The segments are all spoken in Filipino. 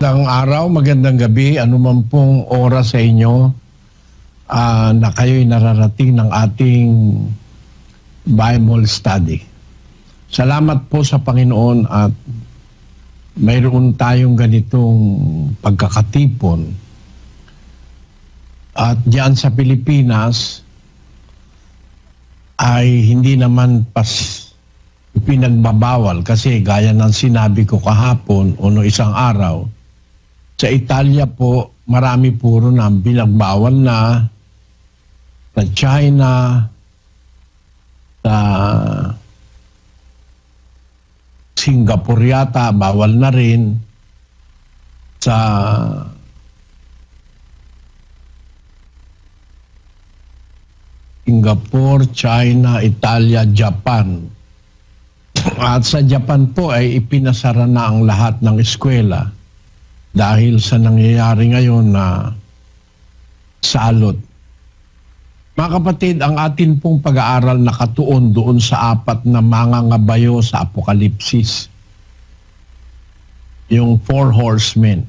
Magandang araw, magandang gabi, anuman pong oras sa inyo na kayo'y nararating ng ating Bible study. Salamat po sa Panginoon at mayroon tayong ganitong pagkakatipon. At diyan sa Pilipinas ay hindi naman pinagbabawal kasi gaya ng sinabi ko kahapon o no isang araw, sa Italia po marami puro na binagbawal na, sa China, sa Singapore yata bawal na rin, sa Singapore, China, Italia, Japan. At sa Japan po ay ipinasara na ang lahat ng eskwela dahil sa nangyayari ngayon na salot. Mga kapatid, ang atin pong pag-aaral nakatuon doon sa 4 na mangangabayo sa Apokalipsis. Yung 4 horsemen.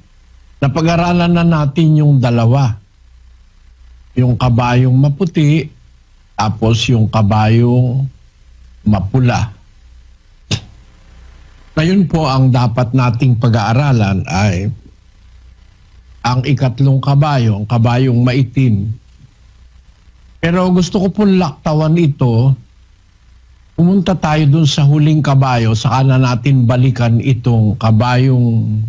Napag-aralan na natin yung 2. Yung kabayong maputi, tapos yung kabayong mapula. Ngayon po ang dapat nating pag-aaralan ay ang 3 kabayo, ang kabayong maitim. Pero gusto ko pong laktawan ito, pumunta tayo dun sa huling kabayo, saka na natin balikan itong kabayong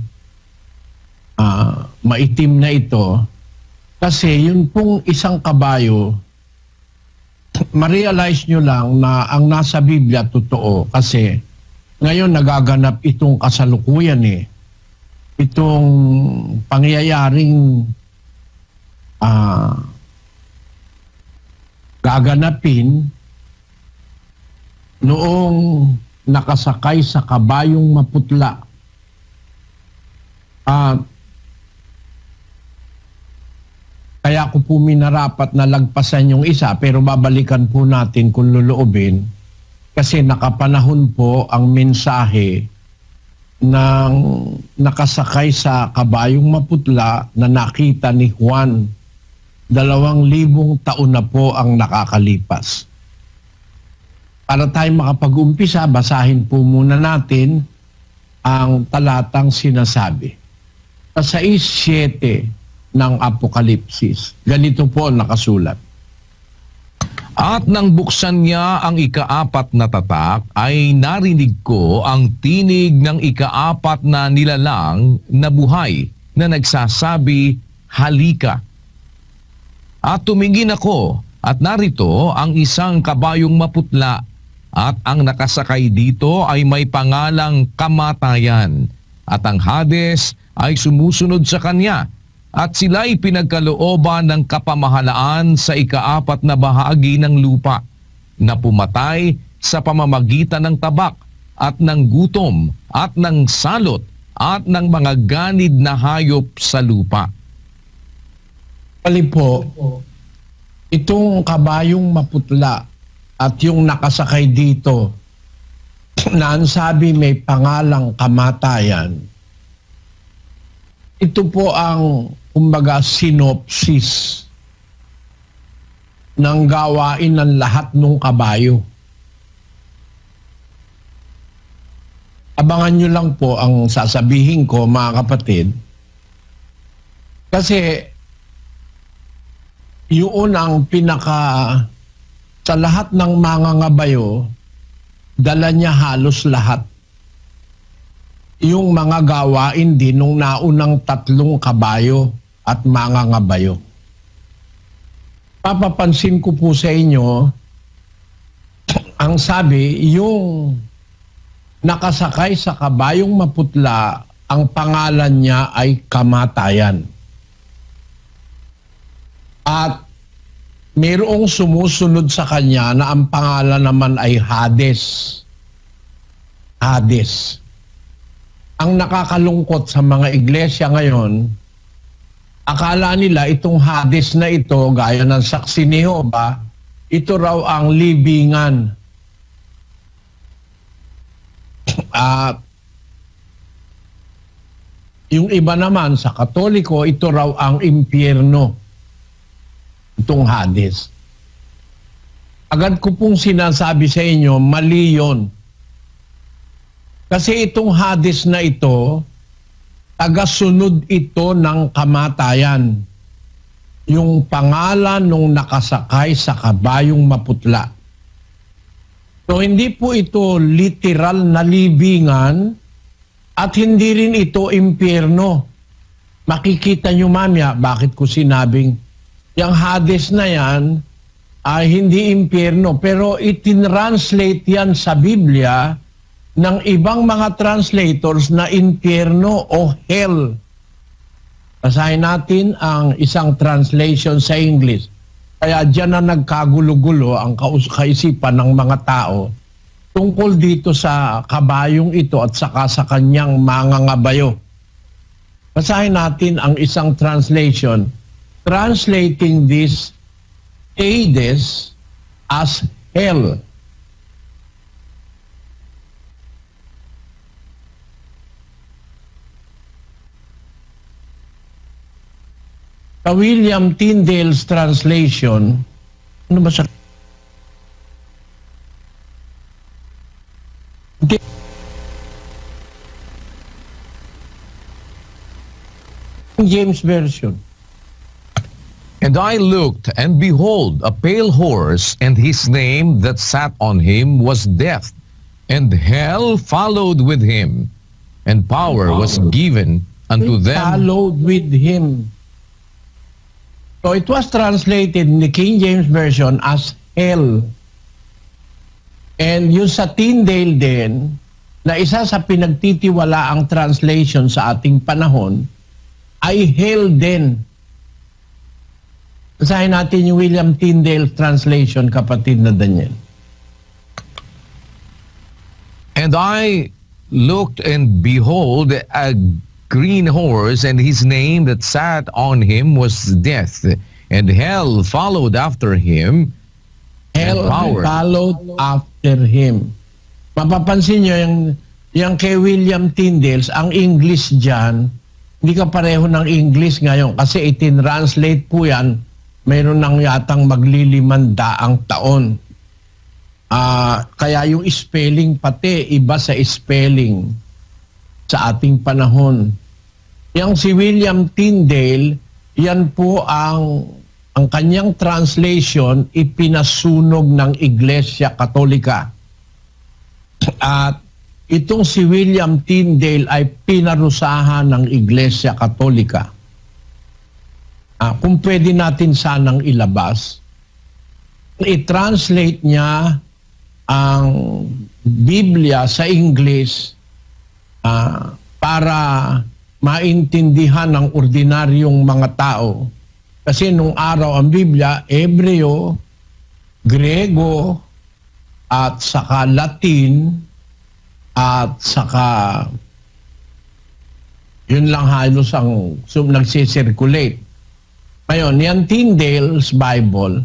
maitim na ito. Kasi yun pong isang kabayo, ma-realize nyo lang na ang nasa Biblia totoo kasi ngayon nagaganap itong kasalukuyan itong pangyayaring gaganapin noong nakasakay sa kabayong maputla. Kaya ko po minarapat na lagpasan yung isa pero babalikan po natin kung luluobin. Kasi nakapanahon po ang mensahe ng nakasakay sa kabayong maputla na nakita ni Juan. 2,000 taon na po ang nakakalipas. Para tayo makapag-umpisa, basahin po muna natin ang talatang sinasabi. Sa 6:7 ng Apokalipsis, ganito po ang nakasulat. At nang buksan niya ang 4 na tatak, ay narinig ko ang tinig ng 4 na nilalang na buhay na nagsasabi, "Halika." At tumingin ako, at narito ang isang kabayong maputla, at ang nakasakay dito ay may pangalang Kamatayan, at ang Hades ay sumusunod sa kanya. At sila'y pinagkalooban ng kapamahalaan sa 4 na bahagi ng lupa, na pumatay sa pamamagitan ng tabak, at ng gutom, at ng salot, at ng mga ganid na hayop sa lupa. Pali po, itong kabayong maputla at yung nakasakay dito, na ang sabi may pangalang Kamatayan, ito po ang kumbaga synopsis ng gawain ng lahat ng kabayo. Abangan nyo lang po ang sasabihin ko, mga kapatid. Kasi yun ang sa lahat ng mangangabayo, dala niya halos lahat. Yung mga gawain din nung naunang 3 kabayo at mangangabayo. Papapansin ko po sa inyo, ang sabi, yung nakasakay sa kabayong maputla, ang pangalan niya ay Kamatayan. At mayroong sumusunod sa kanya na ang pangalan naman ay Hades. Hades. Ang nakakalungkot sa mga iglesia ngayon, akala nila itong Hades na ito, gaya ng saksi ni Jehovah, ito raw ang libingan. Yung iba naman sa Katoliko, ito raw ang impyerno. Itong Hades. Agad ko pong sinasabi sa inyo, mali yun. Kasi itong Hades na ito, tagasunod ito ng kamatayan. Yung pangalan nung nakasakay sa kabayong maputla. So hindi po ito literal na libingan at hindi rin ito impyerno. Makikita nyo mamaya bakit ko sinabing yung Hades na yan ay hindi impyerno. Pero itinranslate yan sa Biblia ng ibang mga translators na impyerno o hell. Basahin natin ang isang translation sa English. Kaya dyan na nagkagulo-gulo ang kaisipan ng mga tao tungkol dito sa kabayong ito at saka sa kanyang mangangabayo. Basahin natin ang isang translation translating this Hades as hell. Sa William Tyndale's translation, ano ba sa James Version. And I looked, and behold, a pale horse, and his name that sat on him was Death, and hell followed with him, and power was given unto them. Followed with him. So it was translated in the King James Version as hell. And yung sa Tyndale din, na isa sa pinagtitiwalaang translation sa ating panahon, ay hell din. Basahin natin yung William Tyndale translation, kapatid na Daniel. And I looked, and behold, a green horse, and his name that sat on him was Death, and hell followed after him. Hell followed after him. Mapapansin nyo, yung kay William Tyndale, ang English dyan, hindi ka pareho ng English ngayon kasi itin-translate po yan, mayroon nang yatang maglilimandaang taon. Kaya yung spelling pati, iba sa spelling sa ating panahon. Yang si William Tyndale, yan po ang kanyang translation ipinasunog ng Iglesia Katolika. At itong si William Tyndale ay pinarusahan ng Iglesia Katolika. Kung pwede natin sanang ilabas, i-translate niya ang Biblia sa English para maintindihan ng ordinaryong mga tao. Kasi nung araw ang Biblia, Hebreo, Grego, at saka Latin, at saka yun lang halos ang nagsisirculate. Ngayon, yan Tyndale's Bible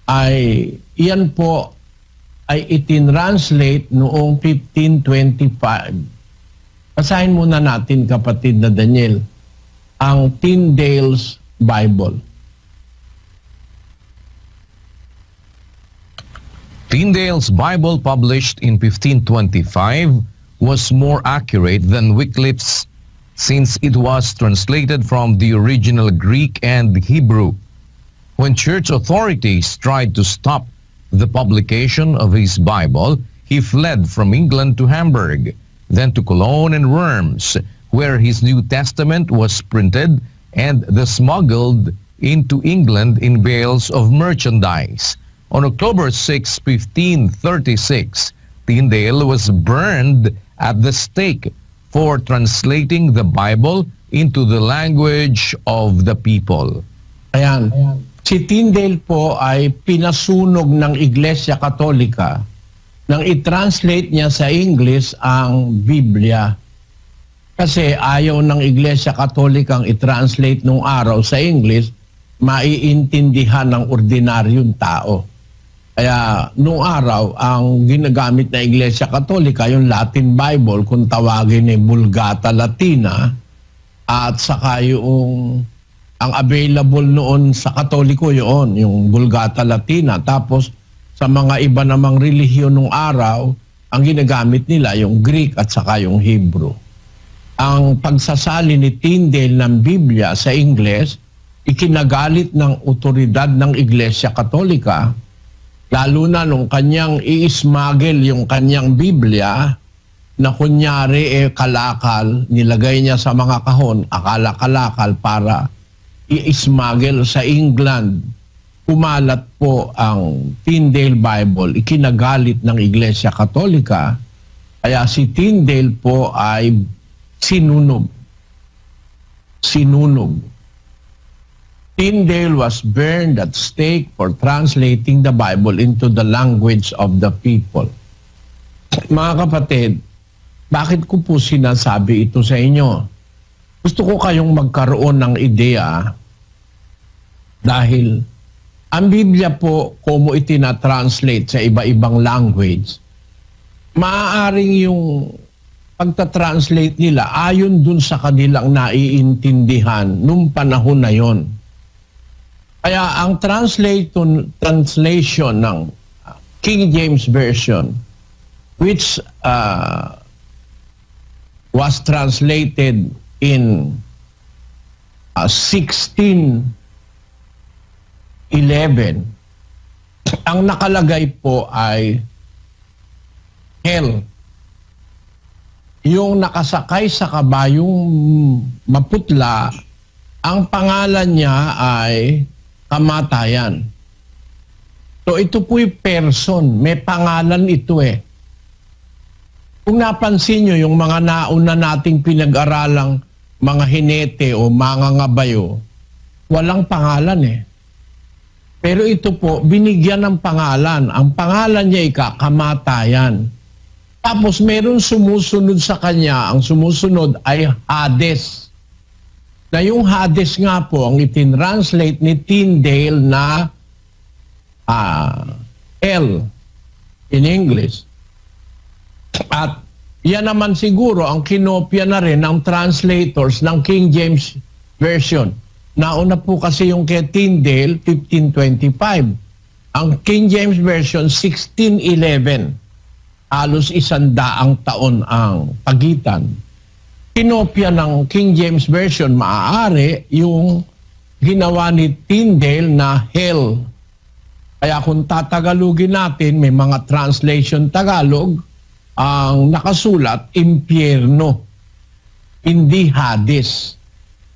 ay iyan po ay itinranslate noong 1525. Basahin muna natin, kapatid na Daniel, ang Tyndale's Bible. Tyndale's Bible, published in 1525, was more accurate than Wycliffe's, since it was translated from the original Greek and Hebrew. When church authorities tried to stop the publication of his Bible, he fled from England to Hamburg, then to Cologne and Worms, where his New Testament was printed and smuggled into England in bales of merchandise. On October 6, 1536, Tyndale was burned at the stake for translating the Bible into the language of the people. Ayan. Si Tyndale po ay pinasunog ng Iglesia Katolika nang i-translate niya sa English ang Biblia. Kasi ayaw ng Iglesia Katolika ang i-translate nung araw sa English, maiintindihan ng ordinaryong tao. Kaya nung araw, ang ginagamit na Iglesia Katolika, yung Latin Bible, kung tawagin ay Vulgata Latina, at saka yung ang available noon sa Katoliko yun, yung Vulgata Latina. Tapos sa mga iba namang relihiyon nung araw, ang ginagamit nila yung Greek at saka yung Hebrew. Ang pagsasali ni Tyndale ng Biblia sa Ingles, ikinagalit ng otoridad ng Iglesia Katolika, lalo na nung kanyang i-smuggle yung kanyang Biblia na kunyari kalakal, nilagay niya sa mga kahon, akala kalakal para i-smuggle sa England. Kumalat po ang Tyndale Bible, ikinagalit ng Iglesia Katolika, kaya si Tyndale po ay sinunog. Tyndale was burned at stake for translating the Bible into the language of the people. Mga kapatid, bakit ko po sinasabi ito sa inyo? Gusto ko kayong magkaroon ng ideya dahil ang Biblia po, kung itina-translate sa iba-ibang language, maaaring yung pagta-translate nila ayon dun sa kanilang naiintindihan nung panahon na yon. Kaya ang translation ng King James Version, which was translated in 1611, ang nakalagay po ay hell. Yung nakasakay sa kabayong maputla, ang pangalan niya ay kamatayan. So ito po'y person, may pangalan ito eh. Kung napansin nyo, yung mga nauna nating pinag-aralang mga hinete o mga ngabayo, walang pangalan eh. Pero ito po, binigyan ng pangalan. Ang pangalan niya kamatayan. Tapos meron sumusunod sa kanya, ang sumusunod ay Hades. Na yung Hades nga po, ang itinranslate ni Tyndale na hell in English. At yan naman siguro ang kinopya na rin ng translators ng King James Version. Nauna po kasi yung kay Tyndale, 1525. Ang King James Version, 1611. Halos 100 taon ang pagitan. Kinopya ng King James Version, maaari yung ginawa ni Tyndale na hell. Kaya kung tatagalogin natin, may mga translation Tagalog, ang nakasulat, impyerno, hindi Hades.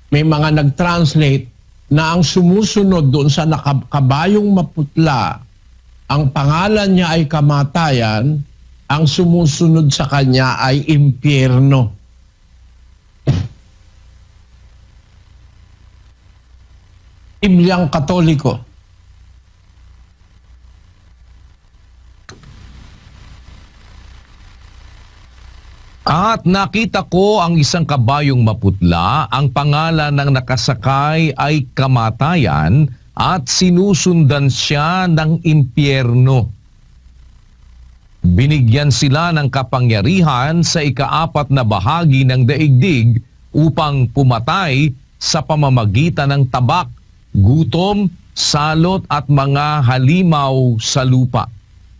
May mga nag-translate na ang sumusunod doon sa nakabayong maputla, ang pangalan niya ay kamatayan, ang sumusunod sa kanya ay impyerno. Bibliang Katoliko. At nakita ko ang isang kabayong maputla, ang pangalan ng nakasakay ay kamatayan at sinusundan siya ng impyerno. Binigyan sila ng kapangyarihan sa ika-4 na bahagi ng daigdig upang pumatay sa pamamagitan ng tabak, gutom, salot at mga halimaw sa lupa.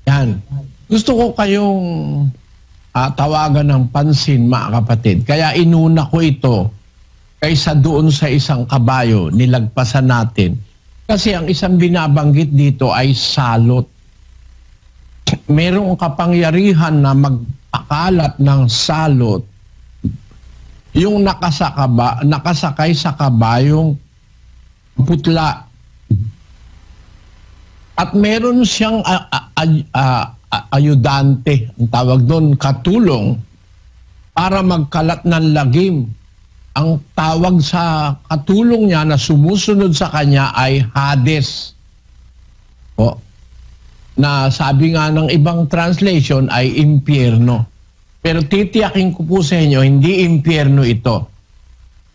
Yan. Gusto ko kayong tawagan ng pansin, mga kapatid. Kaya inuna ko ito kaysa doon sa isang kabayo, nilagpasan natin. Kasi ang isang binabanggit dito ay salot. Merong kapangyarihan na magpakalat ng salot yung nakasakay sa kabayong putla. At meron siyang ayudante, ang tawag doon, katulong, para magkalat ng lagim. Ang tawag sa katulong niya na sumusunod sa kanya ay Hades. O, na sabi nga ng ibang translation ay impyerno. Pero titiyakin ko po sa inyo, hindi impyerno ito.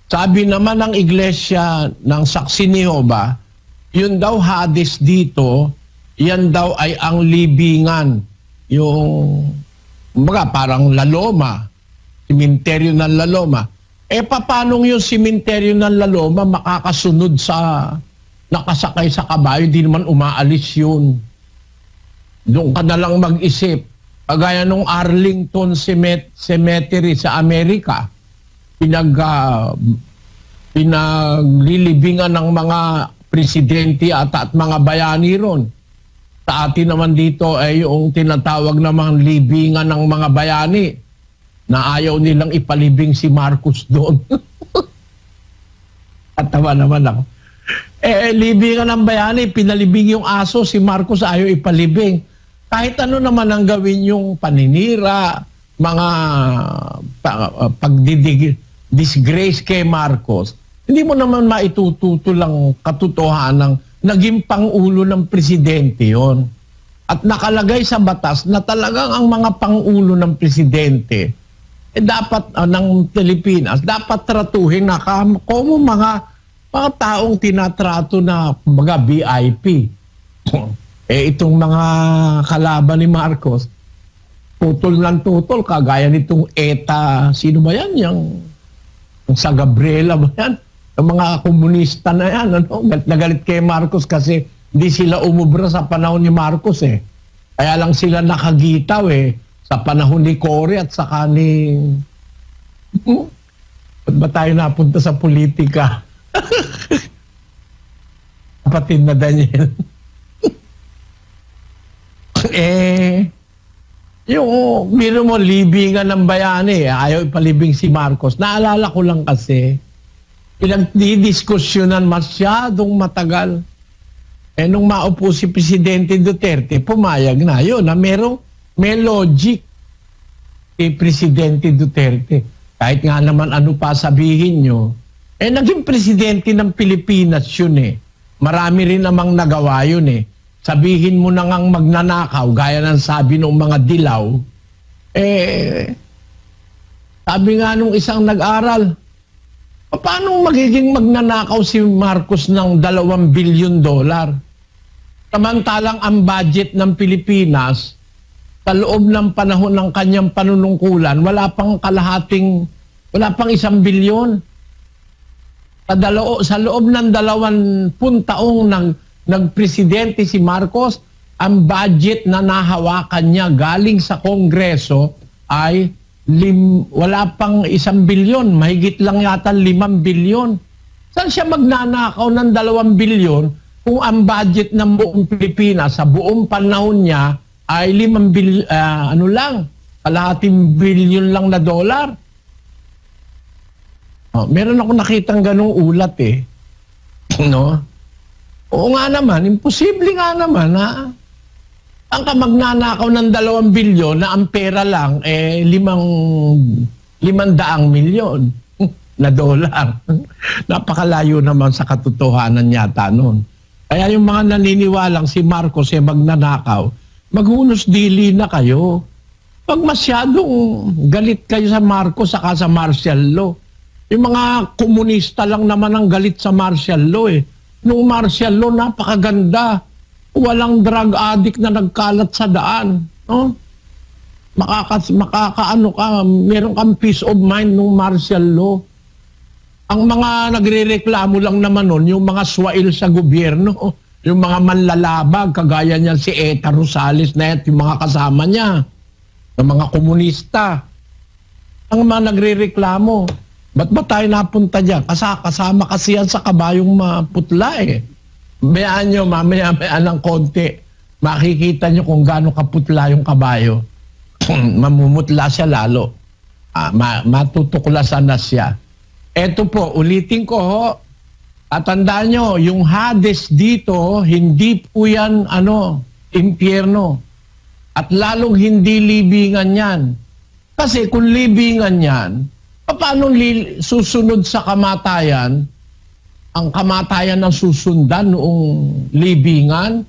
Sabi naman ng Iglesia ng Saksi ni Jehova, yun daw Hades dito, yan daw ay ang libingan. Yung, parang laloma, simenteryo ng laloma. Paano yung simenteryo ng La Loma makakasunod sa nakasakay sa kabayo? Di naman umaalis yun. Doon ka na lang mag-isip. Kagaya nung Arlington Cemetery sa Amerika, pinaglilibingan ng mga presidente at mga bayani ron. Sa atin naman dito ay yung tinatawag namang libingan ng mga bayani na ayaw nilang ipalibing si Marcos doon. At tawa naman ako. Libingan ng bayani, pinalibing yung aso, si Marcos ayaw ipalibing. Kahit ano naman ang gawin yung paninira, mga pagdidisgrace kay Marcos, hindi mo naman maitututo lang katotohanan ng naging pangulo ng presidente yon. At nakalagay sa batas na talagang ang mga pangulo ng presidente dapat ng Pilipinas, dapat tratuhin na como mga taong tinatrato na mga VIP. Itong mga kalaban ni Marcos, tutol ng tutol, kagaya nitong ETA, sino ba yan? Yung sa Gabriela ba yan? Yung mga komunista na yan, ano? Galit kay Marcos kasi hindi sila umubra sa panahon ni Marcos Kaya lang sila nakagitaw sa panahon ni Cory at saka ni... Ba't ba tayo napunta sa politika? Kapatid na Daniel. Yung biro mo, libingan ng bayani, ayaw ipalibing si Marcos. Naalala ko lang kasi, pinagdidiskusyonan masyadong matagal. Nung maupo si Presidente Duterte, pumayag na yun, na may logic si Presidente Duterte. Kahit nga naman ano pa sabihin nyo, naging Presidente ng Pilipinas yun Marami rin namang nagawa yun Sabihin mo na ngang magnanakaw, gaya ng sabi ng mga dilaw, sabi nga nung isang nag-aral, paano magiging magnanakaw si Marcos ng $2 billion? Samantalang ang budget ng Pilipinas, sa loob ng panahon ng kanyang panunungkulan, wala pang 1 bilyon. Sa loob ng 20 taong nagpresidente si Marcos, ang budget na nahawakan niya galing sa Kongreso ay wala pang 1 bilyon, mahigit lang yata 5 bilyon. Saan siya magnanakaw ng 2 bilyon kung ang budget ng buong Pilipinas sa buong panahon niya ay 5 bilyon, kalahating bilyon lang na dollar? Meron ako nakitang ganung ulat no? Oo nga naman, imposible nga naman ang magnanakaw ng 2 bilyon na ang pera lang 500 milyon na dollar. Napakalayo naman sa katotohanan yata noon. Kaya yung mga naniniwalang si Marcos magnanakaw, maghunos dili na kayo. Pag masyadong galit kayo sa Marcos saka sa martial law, yung mga komunista lang naman ang galit sa martial law Nung martial law, napakaganda. Walang drug addict na nagkalat sa daan. No? Makakaano ka, meron kang peace of mind nung martial law. Ang mga nagrereklamo lang naman nun, yung mga swail sa gobyerno, yung mga manlalabag, kagaya niyan si Eta Rosales na yung mga kasama niya, yung mga komunista. Ang mga nagrereklamo, ba't ba tayo napunta dyan? Kasama kasi yan sa kabayong maputla Bayaan nyo, mamaya ng konti, makikita nyo kung gaano kaputla yung kabayo. Mamumutla siya lalo. Matutuklasan na siya. Eto po, ulitin ko tatandaan nyo, yung Hades dito, hindi po yan, impyerno. At lalong hindi libingan yan. Kasi kung libingan yan, paano susunod sa kamatayan? Ang kamatayan ng susundan noong libingan,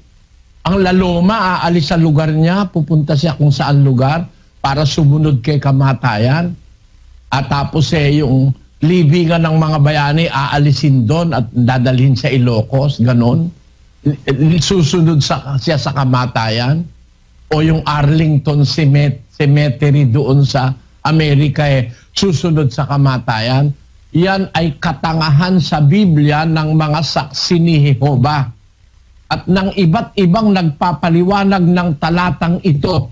ang La Loma aalis sa lugar niya, pupunta siya kung saan lugar para sumunod kay kamatayan. At tapos yung libingan ng mga bayani aalisin doon at dadalhin sa Ilocos, ganon. Susunod siya sa kamatayan. O yung Arlington Cemetery doon sa Amerika susunod sa kamatayan. yan ay katangahan sa Biblia ng mga saksi ni Jehova at ng iba't ibang nagpapaliwanag ng talatang ito.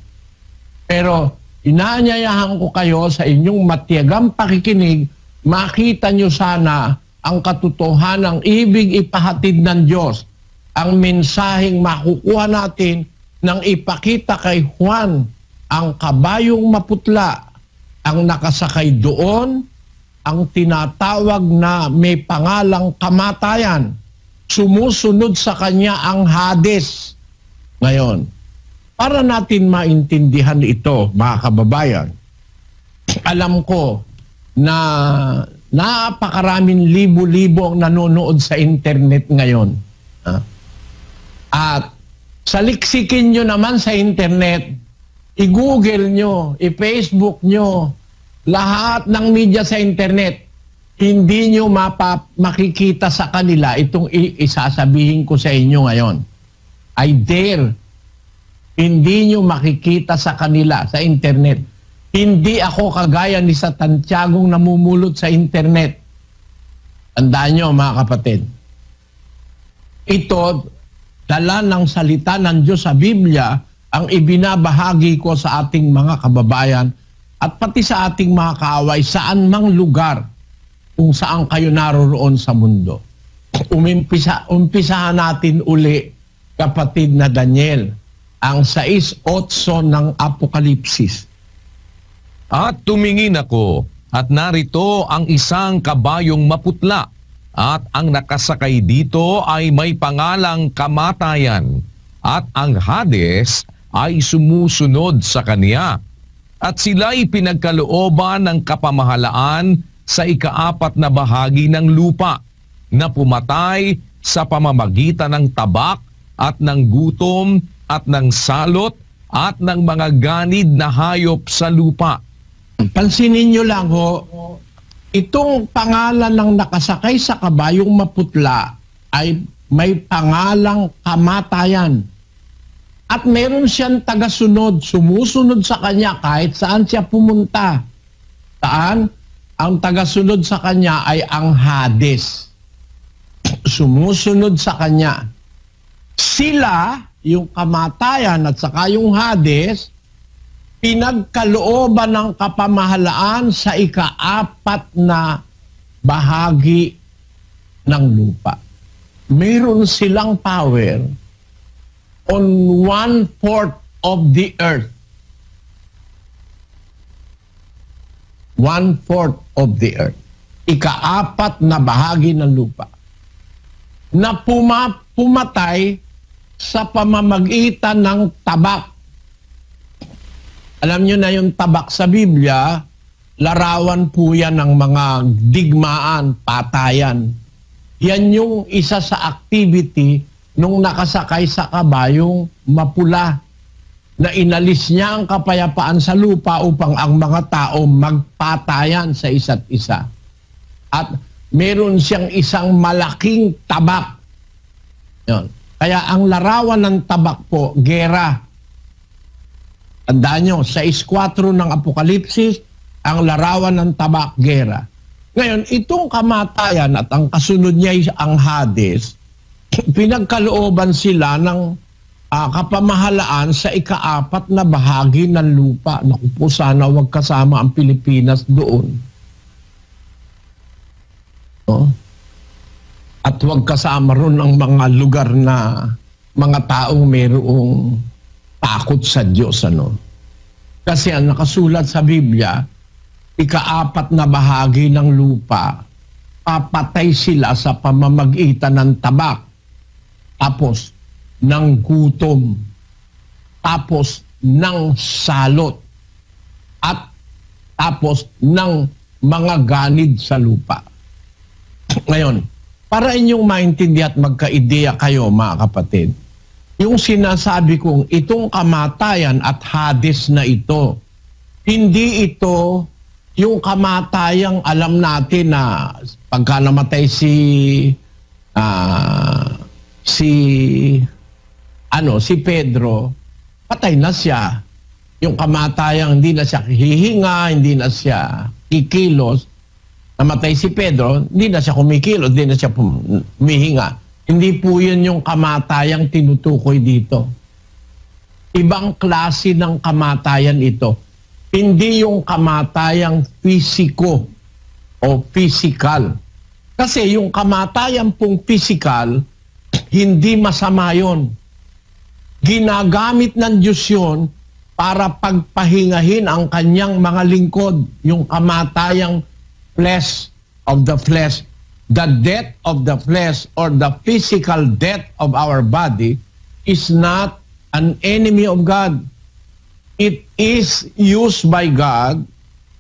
Pero inaanyayahan ko kayo sa inyong matiyagang pakikinig, makita nyo sana ang katotohanang ibig ipahatid ng Diyos, ang mensaheng makukuha natin nang ipakita kay Juan ang kabayong maputla, ang nakasakay doon, ang tinatawag na may pangalang kamatayan. Sumusunod sa kanya ang Hades. Ngayon, para natin maintindihan ito, mga kababayan, alam ko na napakaraming libo-libo ang nanonood sa internet ngayon. At saliksikin nyo naman sa internet, i-google nyo, i-Facebook nyo, lahat ng media sa internet, hindi nyo makikita sa kanila itong isasabihin ko sa inyo ngayon. I dare. Hindi nyo makikita sa kanila sa internet. Hindi ako kagaya ni sa Santiagong namumulot sa internet. Tandaan nyo, mga kapatid. Ito, dala ng salita ng Diyos sa Biblia, ang ibinabahagi ko sa ating mga kababayan at pati sa ating mga kaaway saan mang lugar kung saan kayo naroroon sa mundo. Umpisahan natin uli, kapatid na Daniel, ang 6:8 ng Apokalipsis. At tumingin ako, at narito ang isang kabayong maputla, at ang nakasakay dito ay may pangalang kamatayan, at ang Hades ay sumusunod sa kanya. At sila'y pinagkalooban ng kapamahalaan sa ika-4 na bahagi ng lupa, na pumatay sa pamamagitan ng tabak at ng gutom at ng salot at ng mga ganid na hayop sa lupa. Pansinin nyo lang ho, itong pangalan ng nakasakay sa kabayong maputla ay may pangalang kamatayan. At meron siyang tagasunod, sumusunod sa kanya kahit saan siya pumunta. Saan? Ang tagasunod sa kanya ay ang Hades. Sumusunod sa kanya. Sila, yung kamatayan at saka yung Hades, pinagkalooban ng kapamahalaan sa ika-4 na bahagi ng lupa. Mayroon silang power on 1/4 of the earth. 1/4 of the earth. Ika-4 na bahagi ng lupa. Na pumatay sa pamamagitan ng tabak. Alam nyo na yung tabak sa Biblia, larawan po yan ng mga digmaan, patayan. Yan yung isa sa activity nung nakasakay sa kabayong mapula, na inalis niya ang kapayapaan sa lupa upang ang mga tao magpatayan sa isa't isa. At meron siyang isang malaking tabak. Yun. Kaya ang larawan ng tabak po, gera. Tandaan nyo, 6:4 ng Apokalipsis, ang larawan ng tabak, gera. Ngayon, itong kamatayan at ang kasunod niya ay ang Hades, pinagkalooban sila ng kapamahalaan sa ika-4 na bahagi ng lupa. Naku po, sana wag kasama ang Pilipinas doon. No? At wag kasama ron ang mga lugar na mga taong mayroong takot sa Diyos. Ano? Kasi ang nakasulat sa Biblia, ika-4 na bahagi ng lupa, papatay sila sa pamamagitan ng tabak, tapos ng gutom, tapos ng salot, at tapos ng mga ganid sa lupa. Ngayon, para inyong maintindihan at magka-ideya kayo, mga kapatid, yung sinasabi kong itong kamatayan at Hades na ito, hindi ito yung kamatayang alam natin na pagka namatay si Pedro, patay na siya. Yung kamatayang hindi na siya hihinga, hindi na siya kikilos. namatay si Pedro, hindi na siya kumikilos, hindi na siya humihinga. Hindi po yun yung kamatayang tinutukoy dito. Ibang klase ng kamatayan ito. Hindi yung kamatayang fisiko o physical. Kasi yung kamatayan pong physical, hindi masama yun. Ginagamit ng Diyos yun para pagpahingahin ang kanyang mga lingkod, yung kamatayang flesh of the flesh. The death of the flesh or the physical death of our body is not an enemy of God. It is used by God.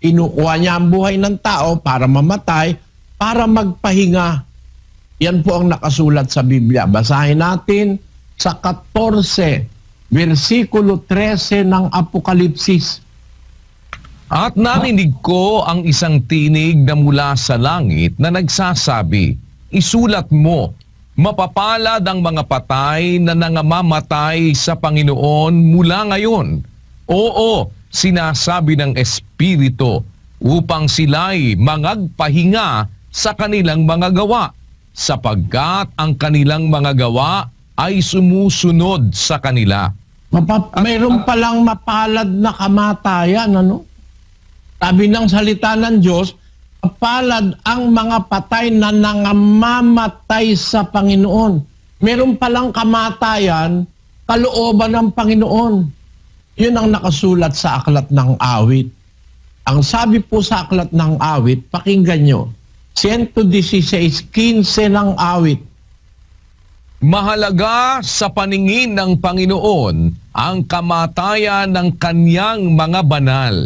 Inukuha niya ang buhay ng tao para mamatay, para magpahinga. Yan po ang nakasulat sa Biblia. Basahin natin sa 14, versikulo 13 ng Apokalipsis. At narinig ko ang isang tinig na mula sa langit na nagsasabi, isulat mo, mapapalad ang mga patay na nangamamatay sa Panginoon mula ngayon. Oo, sinasabi ng Espiritu upang sila'y mangagpahinga sa kanilang mga gawa, sapagkat ang kanilang mga gawa ay sumusunod sa kanila. Mayroon palang mapalad na kamatayan, ano? Sabi ng salita ng Diyos, mapalad ang mga patay na nangamamatay sa Panginoon. Mayroon palang kamatayan, kalooban ng Panginoon. Yun ang nakasulat sa Aklat ng Awit. Ang sabi po sa Aklat ng Awit, pakinggan nyo, 116:15 ng Awit. Mahalaga sa paningin ng Panginoon ang kamatayan ng kanyang mga banal.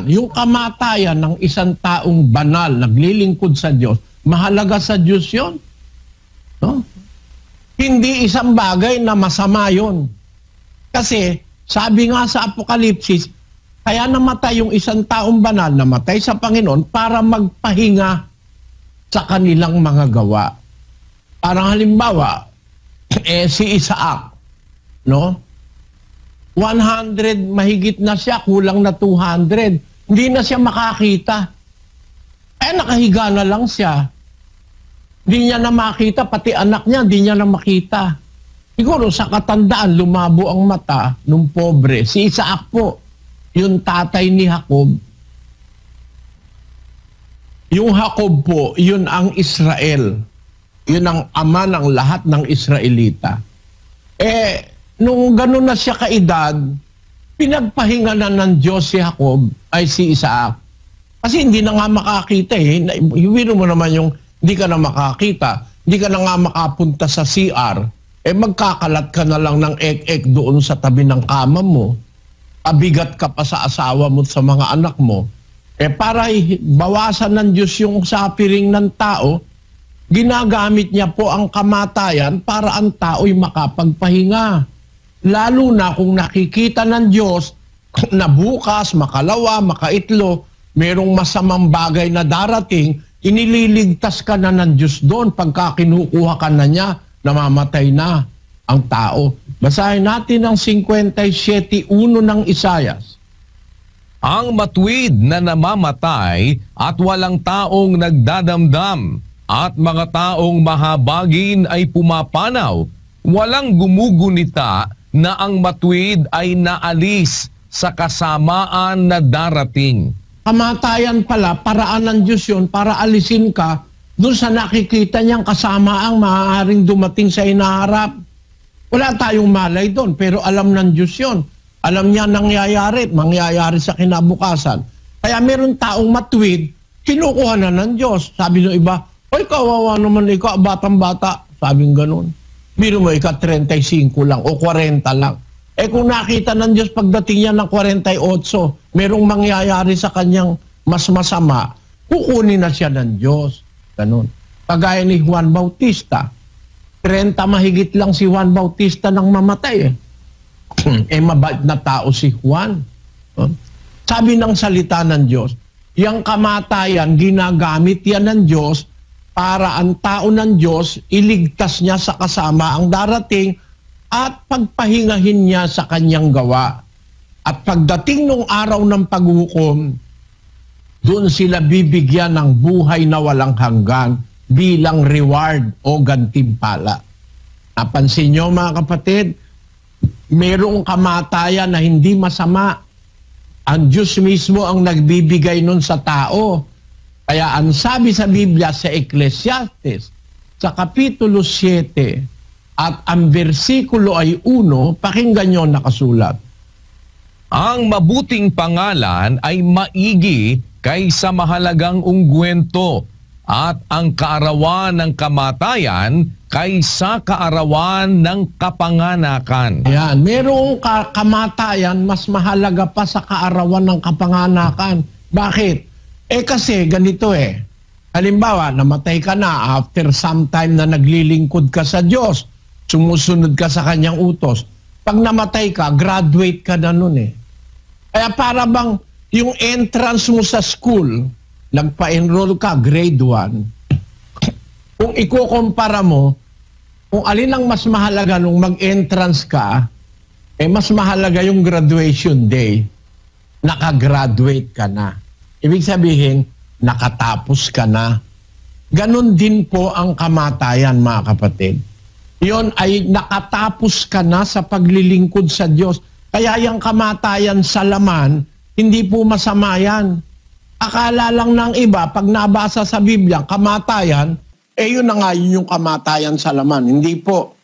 Yung kamatayan ng isang taong banal, naglilingkod sa Diyos, mahalaga sa Diyos yun. No? Hindi isang bagay na masama yun. Kasi, sabi nga sa Apokalipsis, kaya namatay yung isang taong banal, namatay sa Panginoon para magpahinga sa kanilang mga gawa. Parang halimbawa, si Isaac, no? 100 mahigit na siya, kulang na 200. Hindi na siya makakita. Nakahiga na lang siya. Hindi niya na makita, pati anak niya, hindi niya na makita. Siguro sa katandaan, lumabo ang mata ng pobre. Si Isaac po, yung tatay ni Jacob. Yung Jacob po, yun ang Israel. Yun ang ama ng lahat ng Israelita. Nung gano'n na siya kaedad, pinagpahinga na ng Diyos si Jacob, ay si Isaac. Kasi hindi na nga makakita eh. Iwiro mo naman yung hindi ka na makakita, hindi ka na nga makapunta sa CR, magkakalat ka na lang ng ek-ek doon sa tabi ng kama mo. Abigat ka pa sa asawa mo at sa mga anak mo. Para bawasan ng Diyos yung suffering ng tao, ginagamit niya po ang kamatayan para ang tao'y makapagpahinga. Lalo na kung nakikita ng Diyos na bukas, makalawa, makaitlo, merong masamang bagay na darating, inililigtas ka na ng Diyos doon. Pagka kinukuha ka na niya, namamatay na ang tao. Basahin natin ang 57:1 ng Isayas. Ang matuwid na namamatay at walang taong nagdadamdam at mga taong mahabagin ay pumapanaw, walang gumugunita na ang matuwid ay naalis sa kasamaan na darating. Kamatayan pala, paraan ng Diyos yun para alisin ka doon sa nakikita niyang kasamaang maaaring dumating sa inaharap. Wala tayong malay doon, pero alam ng Diyos yun. Alam niya nangyayari, mangyayari sa kinabukasan. Kaya meron taong matuwid, kinukuha na ng Diyos. Sabi ng iba, "Oy, kawawa naman ikaw, batang-bata." Sabing ganun. Biro mo, ika 35 lang o 40 lang. Kung nakita ng Diyos pagdating niya ng 48, merong mangyayari sa kanyang mas masama, kukunin na siya ng Diyos. Ganun. Kagaya ni Juan Bautista. 30 mahigit lang si Juan Bautista nang mamatay. Mabait na tao si Juan. Sabi ng salita ng Diyos, yung kamatayan, ginagamit yan ng Diyos para ang tao ng Diyos iligtas niya sa kasama ang darating at pagpahingahin niya sa kanyang gawa. At pagdating ng araw ng paghukom, doon sila bibigyan ng buhay na walang hanggan bilang reward o gantimpala. Napansin nyo mga kapatid, merong kamatayan na hindi masama. Ang Diyos mismo ang nagbibigay nun sa tao. Kaya ang sabi sa Biblia sa Ecclesiastes, sa Kapitulo 7, at ang versikulo ay 1, pakinggan nyo nakasulat. Ang mabuting pangalan ay maigi kaysa mahalagang ungguwento, at ang kaarawan ng kamatayan kaysa kaarawan ng kapanganakan. Ayan, merong kamatayan mas mahalaga pa sa kaarawan ng kapanganakan. Bakit? Kasi ganito Halimbawa, namatay ka na after some time na naglilingkod ka sa Diyos, sumusunod ka sa kanyang utos. Pag namatay ka, graduate ka na nun Kaya para bang yung entrance mo sa school, nagpa-enroll ka, grade 1. Kung ikukumpara mo, kung alin ang mas mahalaga nung mag-entrance ka, mas mahalaga yung graduation day. Nakagraduate ka na. Ibig sabihin, nakatapos ka na. Ganon din po ang kamatayan, mga kapatid. Yon ay nakatapos ka na sa paglilingkod sa Diyos. Kaya yung kamatayan sa laman, hindi po masama yan. Akala lang ng iba, pag nabasa sa Biblia, kamatayan, yun na nga yun yung kamatayan sa laman. Hindi po.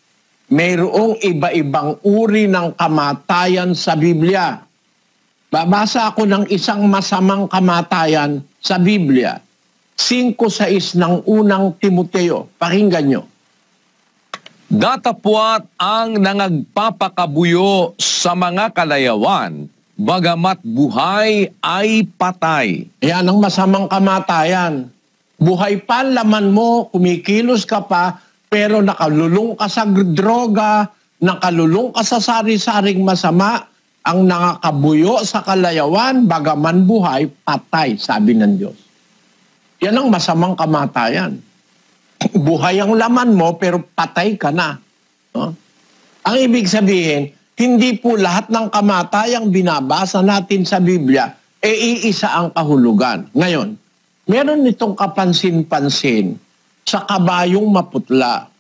Mayroong iba-ibang uri ng kamatayan sa Biblia. Babasa ako ng isang masamang kamatayan sa Biblia. 5:6 ng unang Timoteo. Pakinggan nyo. Datapwat ang nangagpapakabuyo sa mga kalayawan, bagamat buhay ay patay. Yan ang masamang kamatayan. Buhay pa ang laman mo, kumikilos ka pa, pero nakalulong ka sa droga, nakalulong ka sa sari-saring masama, ang nakakabuyo sa kalayawan, bagaman buhay, patay, sabi ng Diyos. Yan ang masamang kamatayan. Buhay ang laman mo, pero patay ka na. No? Ang ibig sabihin, hindi po lahat ng kamatayang binabasa natin sa Biblia, iisa ang kahulugan. Ngayon, meron nitong kapansin-pansin sa kabayong maputla.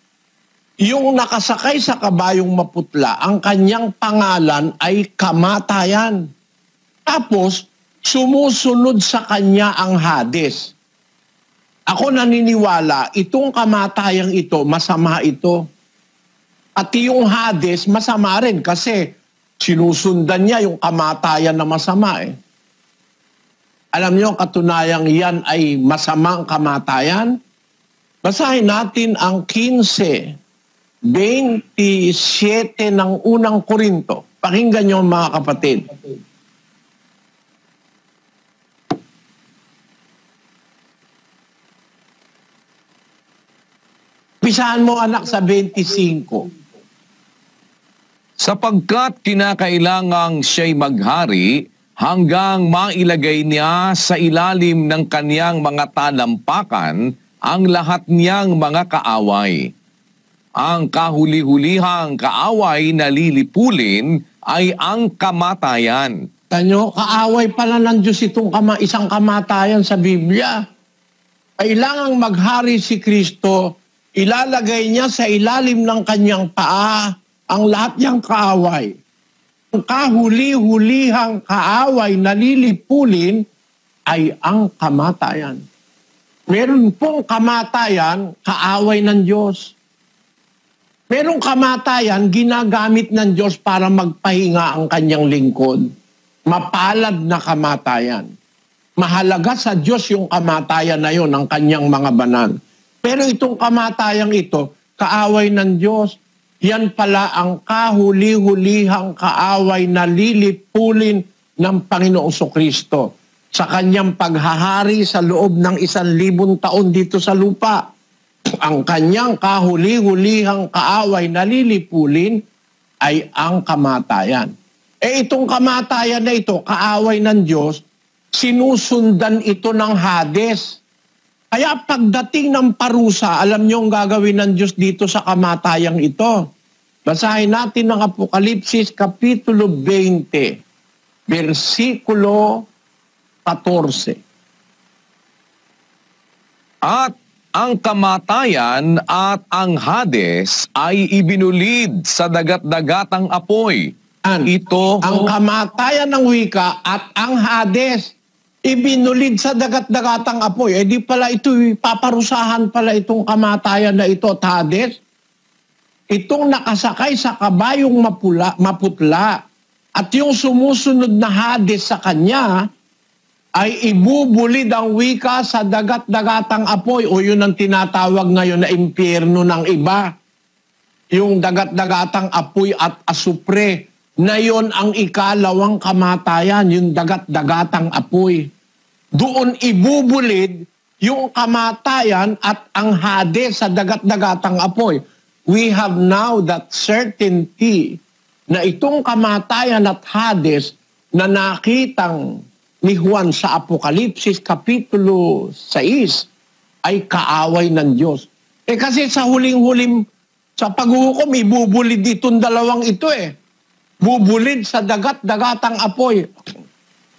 Yung nakasakay sa kabayong maputla, ang kanyang pangalan ay kamatayan. Tapos, sumusunod sa kanya ang Hades. Ako naniniwala, itong kamatayang ito, masama ito. At yung Hades, masama rin kasi sinusundan niya yung kamatayan na masama Alam niyo, katunayang yan ay masamang kamatayan? Basahin natin ang 15:27 ng unang Korinto. Pakinggan niyo mga kapatid. Pisahan mo anak sa 25. Sapagkat kinakailangang siya'y maghari hanggang mailagay niya sa ilalim ng kaniyang mga talampakan ang lahat niyang mga kaaway. Ang kahuli-hulihang kaaway na lilipulin ay ang kamatayan. Tanyo, kaaway pala ng Diyos itong isang kamatayan sa Biblia. Kailangang maghari si Kristo, ilalagay niya sa ilalim ng kanyang paa ang lahat niyang kaaway. Ang kahuli-hulihang kaaway na lilipulin ay ang kamatayan. Meron pong kamatayan, kaaway ng Diyos. Merong kamatayan, ginagamit ng Diyos para magpahinga ang kanyang lingkod. Mapalad na kamatayan. Mahalaga sa Diyos yung kamatayan na yun, ang kanyang mga banal. Pero itong kamatayang ito, kaaway ng Diyos, yan pala ang kahuli-hulihang kaaway na lilipulin ng Panginoong Kristo sa kanyang paghahari sa loob ng 1,000 taon dito sa lupa. Ang kanyang kahuli-hulihang kaaway na lilipulin ay ang kamatayan. Itong kamatayan na ito, kaaway ng Diyos, sinusundan ito ng Hades. Kaya pagdating ng parusa, alam niyo ang gagawin ng Diyos dito sa kamatayang ito. Basahin natin ang Apokalipsis Kapitulo 20, versikulo 14. At ang kamatayan at ang Hades ay ibinulid sa dagat-dagatang apoy. Ito Ang kamatayan ng wika at ang Hades, ibinulid sa dagat-dagatang apoy. Eh di pala ito, paparusahan pala itong kamatayan na ito at Hades. Itong nakasakay sa kabayong maputla at yung sumusunod na Hades sa kanya ay ibubulid ang wika sa dagat-dagatang apoy o yun ang tinatawag ngayon na impyerno ng iba. Yung dagat-dagatang apoy at asupre na yon ang ikalawang kamatayan, yung dagat-dagatang apoy. Doon ibubulid yung kamatayan at ang Hades sa dagat-dagatang apoy. We have now that certainty na itong kamatayan at Hades na nakitang ni Juan sa Apokalipsis Kapitulo 6 ay kaaway ng Diyos. Eh kasi sa huling-huling, sa paghuhukom, ibubulid itong dalawang ito eh. Bubulid sa dagat-dagatang apoy.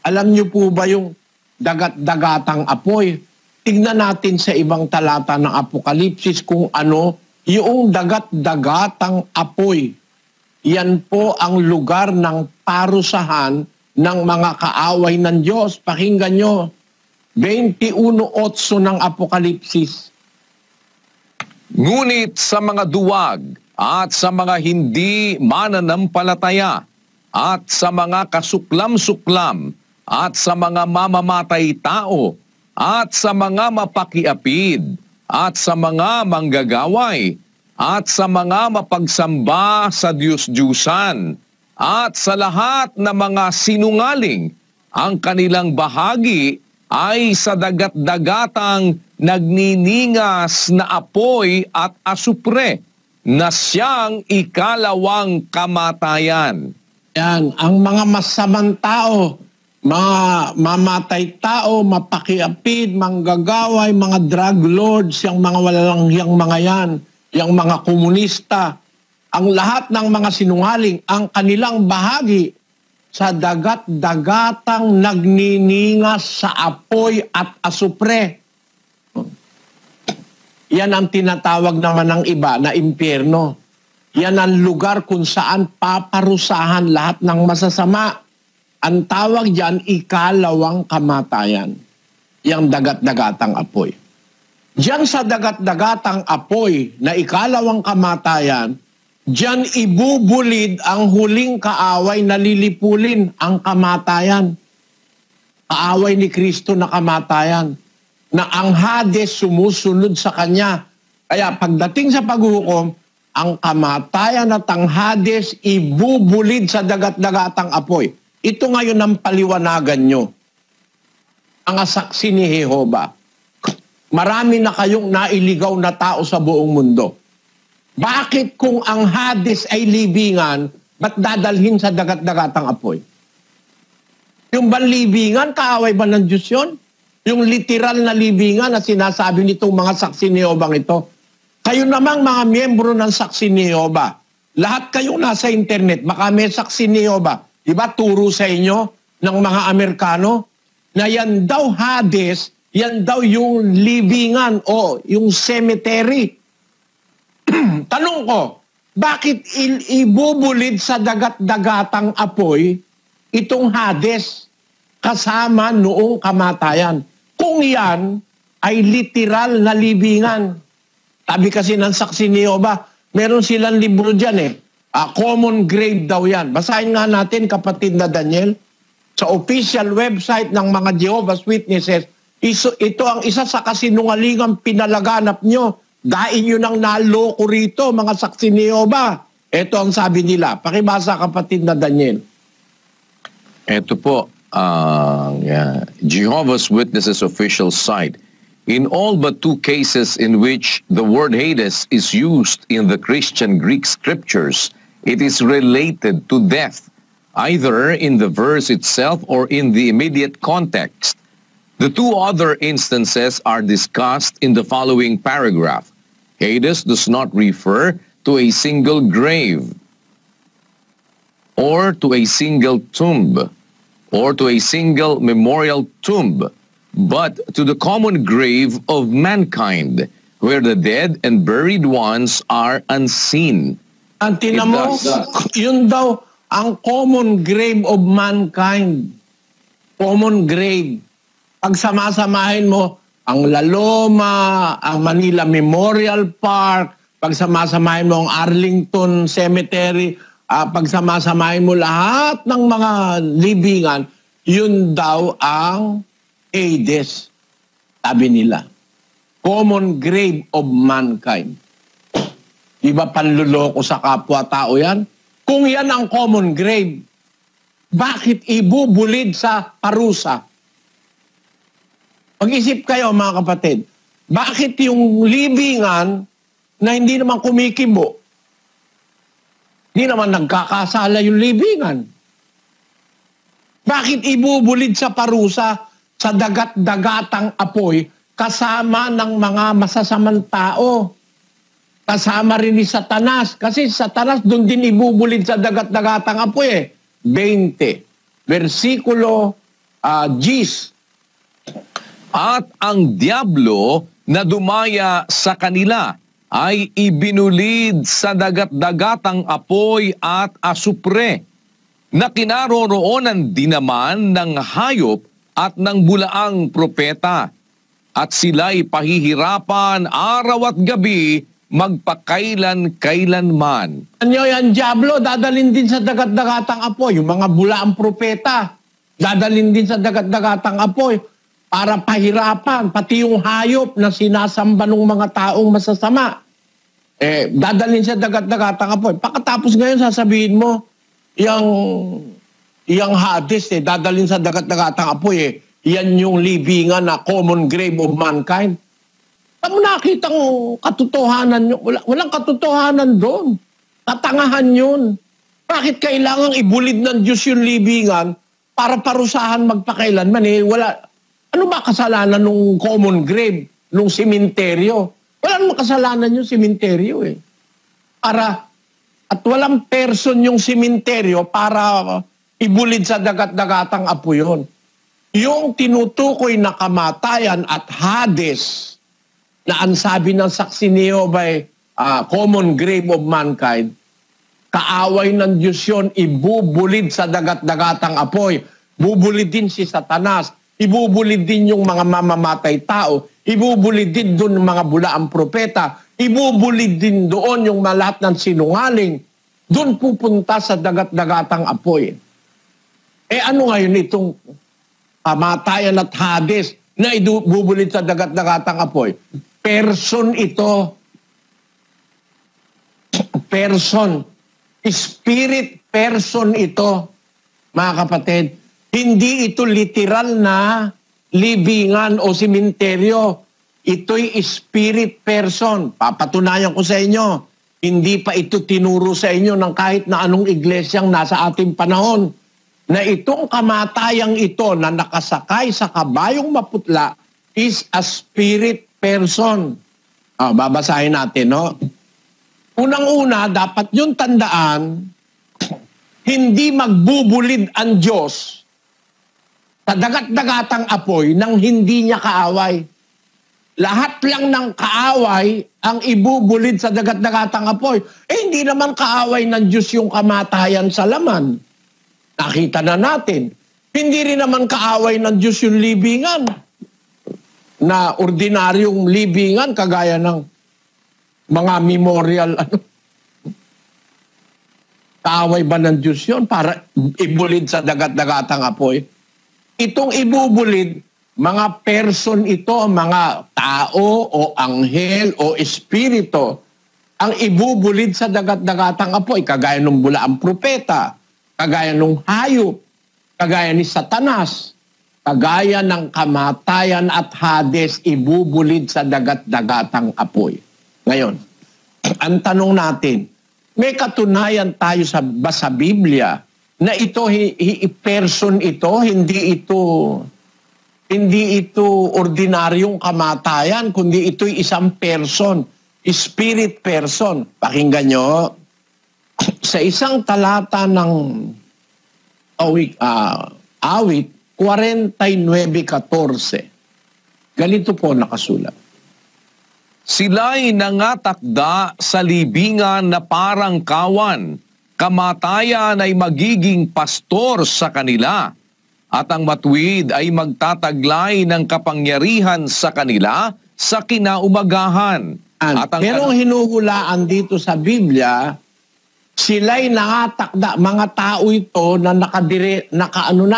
Alam niyo po ba yung dagat-dagatang apoy? Tignan natin sa ibang talata ng Apokalipsis kung ano yung dagat-dagatang apoy. Yan po ang lugar ng parusahan ng mga kaaway ng Diyos. Pakinggan nyo, 21:8 ng Apokalipsis. Ngunit sa mga duwag at sa mga hindi mananampalataya at sa mga kasuklam-suklam at sa mga mamamatay tao at sa mga mapakiapid at sa mga manggagaway at sa mga mapagsamba sa Diyos-Diyusan at sa lahat na mga sinungaling, ang kanilang bahagi ay sa dagat-dagatang nagniningas na apoy at asupre na siyang ikalawang kamatayan. Yan, ang mga masamang tao, mga mamatay tao, mapakiapid, manggagaway, mga drug lords, yung mga walalanghiyang mga yan, yung mga komunista, ang lahat ng mga sinungaling, ang kanilang bahagi sa dagat-dagatang nagniningas sa apoy at asupre. Yan ang tinatawag naman ng iba na impyerno. Yan ang lugar kung saan paparusahan lahat ng masasama. Ang tawag diyan, ikalawang kamatayan. Yang dagat-dagatang apoy. Diyan sa dagat-dagatang apoy na ikalawang kamatayan, diyan ibubulid ang huling kaaway na lilipulin ang kamatayan. Kaaway ni Kristo na kamatayan. Na ang Hades sumusunod sa kanya. Kaya pagdating sa paghuhukom, ang kamatayan at ang Hades ibubulid sa dagat-dagatang apoy. Ito ngayon ang paliwanagan nyo. Ang saksi ni Jehova. Marami na kayong nailigaw na tao sa buong mundo. Bakit kung ang Hades ay libingan, ba't dadalhin sa dagat-dagatang apoy? Yung bang libingan, kaaway ba ng Diyos yun? Yung literal na libingan na sinasabi nitong mga saksi ni Jehova ito. Kayo namang mga miyembro ng saksi ni Jehova, lahat kayong nasa internet, baka may saksi ni Jehova. Diba turo sa inyo ng mga Amerikano na yan daw Hades, yan daw yung libingan o yung cemetery. Tanong ko, bakit ibubulid sa dagat-dagatang apoy itong Hades kasama noong kamatayan? Kung yan ay literal na libingan. Sabi kasi ng saksi ni Jehova, meron silang libro dyan eh. Common grave daw yan. Basahin nga natin, kapatid na Daniel, sa official website ng mga Jehovah's Witnesses, ito ang isa sa kasinungalingang pinalaganap nyo. Dain nyo nang naloko rito, mga saksi ni Jehova. Ito ang sabi nila. Pakibasa, kapatid na Daniel. Ito po, Jehovah's Witnesses official site. In all but 2 cases in which the word Hades is used in the Christian Greek scriptures, it is related to death, either in the verse itself or in the immediate context. The 2 other instances are discussed in the following paragraph. Hades does not refer to a single grave or to a single tomb or to a single memorial tomb, but to the common grave of mankind, where the dead and buried ones are unseen. Ang tinan mo, yun daw ang common grave of mankind. Common grave. Pag samasamahin mo, ang La Loma, ang Manila Memorial Park, pag samasamahin mo ang Arlington Cemetery, pag samasamahin mo lahat ng mga libingan, yun daw ang Hades. Sabi nila. Common grave of mankind. Di ba panluloko sa kapwa-tao yan? Kung yan ang common grave, bakit ibubulid sa parusa? Mag-isip kayo mga kapatid, bakit yung libingan na hindi naman kumikibo, hindi naman nagkakasala yung libingan? Bakit ibubulid sa parusa sa dagat-dagatang apoy kasama ng mga masasamang tao? Kasama rin ni Satanas. Kasi Satanas doon din ibubulid sa dagat-dagatang apoy. 20. Versikulo 10. At ang Diablo na dumaya sa kanila ay ibinulid sa dagat-dagatang apoy at asupre, na kinaroroonan din naman ng hayop at ng bulaang propeta. At sila'y pahihirapan araw at gabi, magpakailan-kailanman. Ano yan, Diablo, dadalhin din sa dagat-dagatang apoy. Yung mga bulaang propeta, dadalhin din sa dagat-dagatang apoy para pahirapan. Pati yung hayop na sinasamba ng mga taong masasama. Dadalhin sa dagat-dagatang apoy. Pagkatapos ngayon, sasabihin mo, yung Hades, dadalhin sa dagat-dagatang apoy. Yan yung libingan na common grave of mankind. Saan mo nakitang katotohanan yun? Walang katotohanan doon. Katangahan yun. Bakit kailangang ibulid ng Diyos yung libingan para parusahan magpakailanman? Ano ba kasalanan ng common grave, ng sementeryo? Wala namang kasalanan yung sementeryo eh. At walang person yung sementeryo para ibulid sa dagat-dagatang apoy yun. Yung tinutukoy na kamatayan at Hades, na ang sabi ng saksi ni Jehovah common grave of mankind, kaaway ng Diyos yun, ibubulid sa dagat-dagatang apoy. Bubulid din si Satanas, ibubulid din yung mga mamamatay tao, ibubulid din doon yung mga bulaang propeta, ibubulid din doon yung lahat ng sinungaling. Doon pupunta sa dagat-dagatang apoy. Ano ngayon itong kamatayan at Hades na ibubulid sa dagat-dagatang apoy? Person ito. Person. Spirit person ito, mga kapatid. Hindi ito literal na libingan o sementeryo. Ito'y spirit person. Papatunayan ko sa inyo. Hindi pa ito tinuro sa inyo ng kahit na anong iglesyang nasa ating panahon. Na itong kamatayang ito na nakasakay sa kabayong maputla is a spirit person. Babasahin natin, no? Unang-una, dapat yung tandaan, hindi magbubulid ang Diyos sa dagat-dagatang apoy nang hindi niya kaaway. Lahat lang ng kaaway ang ibubulid sa dagat-dagatang apoy. Hindi naman kaaway ng Diyos yung kamatayan sa laman. Nakita na natin. Hindi rin naman kaaway ng Diyos yung libingan. Na ordinaryong libingan kagaya ng mga memorial. Kaaway ba ng Diyos yun para ibulid sa dagat-dagatang apoy? Itong ibubulid, mga person ito, mga tao o anghel o espiritu, ang ibubulid sa dagat-dagatang apoy, kagaya ng bulaang propeta, kagaya ng hayop, kagaya ni Satanas, kagaya ng kamatayan at Hades, ibubulid sa dagat-dagatang apoy. Ngayon, ang tanong natin, may katunayan tayo sa Biblia na ito, person ito, hindi ito ordinaryong kamatayan, kundi ito'y isang person, spirit person. Pakinggan nyo, sa isang talata ng awit 49:14, Ganito po nakasulat. Sila'y nangatakda sa libingan na parang kawan. Kamatayan ay magiging pastor sa kanila. At ang matuwid ay magtataglay ng kapangyarihan sa kanila sa kinaumagahan. At ang Pero hinuhulaan dito sa Biblia, sila'y nangatakda, mga tao ito na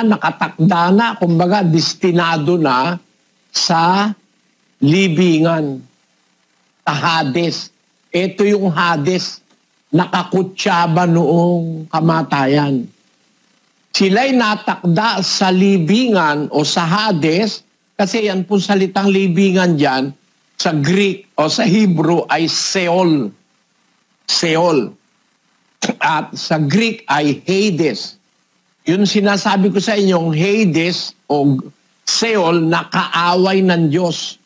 nakatakda na, kumbaga destinado na sa libingan, sa Hades. Ito yung Hades, nakakutsaba noong kamatayan. Sila'y natakda sa libingan o sa Hades, kasi yan po salitang libingan dyan, sa Greek o sa Hebrew ay Sheol. Sheol. At sa Greek ay Hades. Yun sinasabi ko sa inyong Hades o Sheol na kaaway ng Diyos.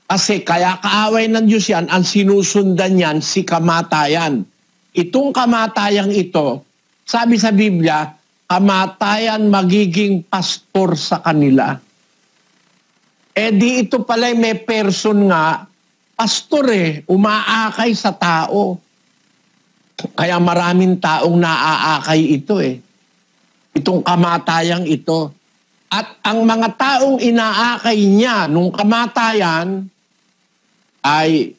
Kasi kaya kaaway ng Diyos yan, ang sinusundan yan si kamatayan. Itong kamatayang ito, sabi sa Biblia, kamatayan magiging pastor sa kanila. Eh di ito pala may person nga, pastor umaakay sa tao. Kaya maraming taong naaakay ito Itong kamatayang ito. At ang mga taong inaakay niya nung kamatayan ay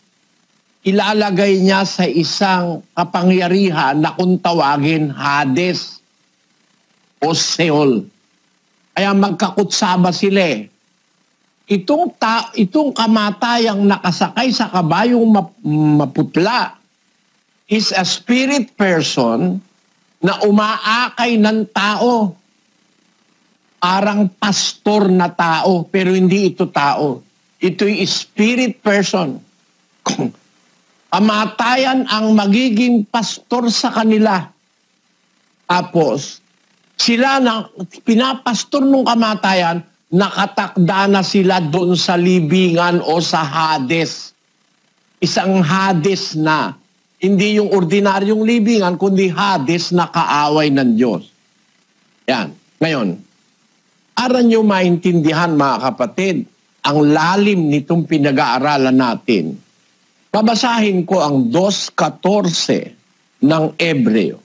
ilalagay niya sa isang kapangyarihan na kung tawagin Hades o Sheol. Kaya magkakutsaba sila Itong kamatayang nakasakay sa kabayong maputla is a spirit person na umaakay ng tao. Parang pastor na tao, pero hindi ito tao. Ito'y spirit person. Kamatayan ang magiging pastor sa kanila. Tapos, sila na pinapastor ng kamatayan, nakatakda na sila doon sa libingan o sa Hades. Isang Hades na, hindi yung ordinaryong libingan, kundi Hades na kaaway ng Diyos. Yan. Ngayon, para nyo maintindihan mga kapatid, ang lalim nitong pinag-aaralan natin, babasahin ko ang 2:14 ng Ebreo.